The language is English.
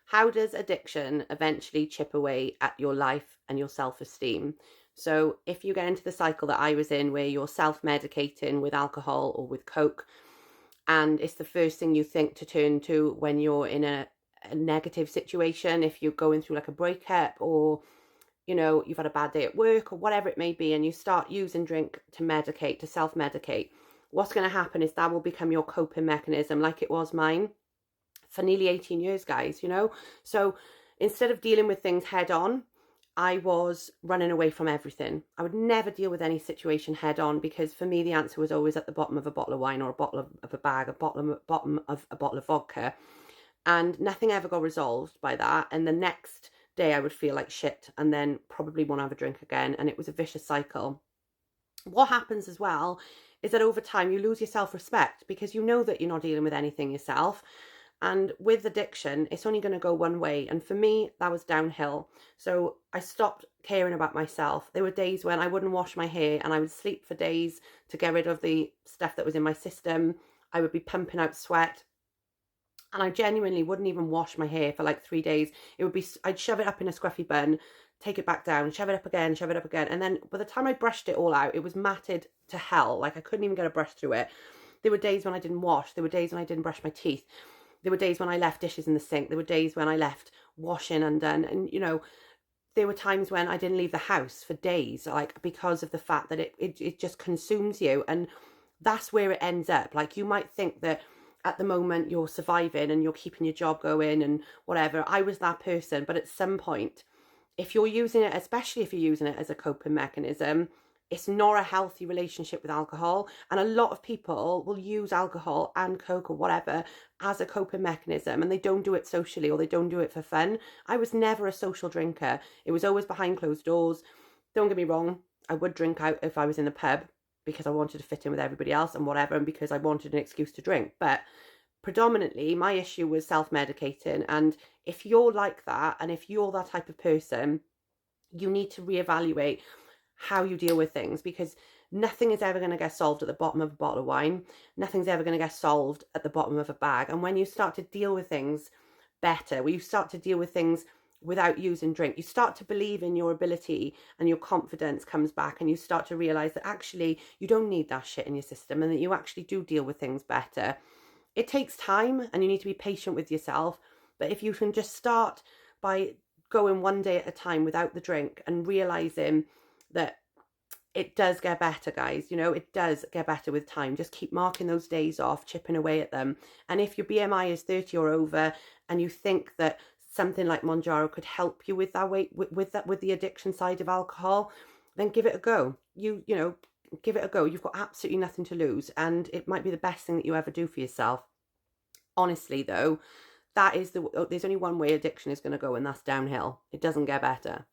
how does addiction eventually chip away at your life and your self-esteem? So if you get into the cycle that I was in, where you're self-medicating with alcohol or with Coke, and it's the first thing you think to turn to when you're in a negative situation, if you're going through like a breakup, or you've had a bad day at work or whatever it may be, and you start using drink to medicate, to self-medicate, what's going to happen is that will become your coping mechanism, like it was mine for nearly 18 years, guys. So instead of dealing with things head on, I was running away from everything. I would never deal with any situation head on, because for me, the answer was always at the bottom of a bottle of wine, or a bottle of a bag, bottom of a bottle of vodka. And nothing ever got resolved by that. And the next day I would feel like shit, and then probably want to have a drink again. And it was a vicious cycle. What happens as well is that over time you lose your self-respect, because you know that you're not dealing with anything yourself. And with addiction, it's only going to go one way. And for me, that was downhill. So I stopped caring about myself. There were days when I wouldn't wash my hair, and I would sleep for days to get rid of the stuff that was in my system. I would be pumping out sweat, and I genuinely wouldn't even wash my hair for like 3 days. It would be, I'd shove it up in a scruffy bun, take it back down, shove it up again, shove it up again. And then by the time I brushed it all out, it was matted to hell. Like I couldn't even get a brush through it. There were days when I didn't wash. There were days when I didn't brush my teeth. There were days when I left dishes in the sink. There were days when I left washing undone. And, there were times when I didn't leave the house for days, like because of the fact that it just consumes you. And that's where it ends up. Like you might think that at the moment you're surviving and you're keeping your job going and whatever. I was that person. But at some point, if you're using it, especially if you're using it as a coping mechanism, it's not a healthy relationship with alcohol. And a lot of people will use alcohol and Coke or whatever as a coping mechanism, and they don't do it socially, or they don't do it for fun. I was never a social drinker. It was always behind closed doors. Don't get me wrong, I would drink out if I was in the pub, because I wanted to fit in with everybody else and whatever, and because I wanted an excuse to drink. But predominantly my issue was self-medicating. And if you're like that, and if you're that type of person, you need to reevaluate how you deal with things, because nothing is ever going to get solved at the bottom of a bottle of wine. Nothing's ever going to get solved at the bottom of a bag. And when you start to deal with things better, when you start to deal with things without using drink, you start to believe in your ability, and your confidence comes back, and you start to realize that actually you don't need that shit in your system, and that you actually do deal with things better. It takes time, and you need to be patient with yourself. But if you can just start by going one day at a time without the drink, and realizing that it does get better, guys. It does get better with time. Just keep marking those days off, chipping away at them. And if your BMI is 30 or over, and you think that something like Mounjaro could help you with that weight, with the addiction side of alcohol, then give it a go. Give it a go. You've got absolutely nothing to lose, and it might be the best thing that you ever do for yourself. Honestly, though, there's only one way addiction is going to go, and that's downhill. It doesn't get better.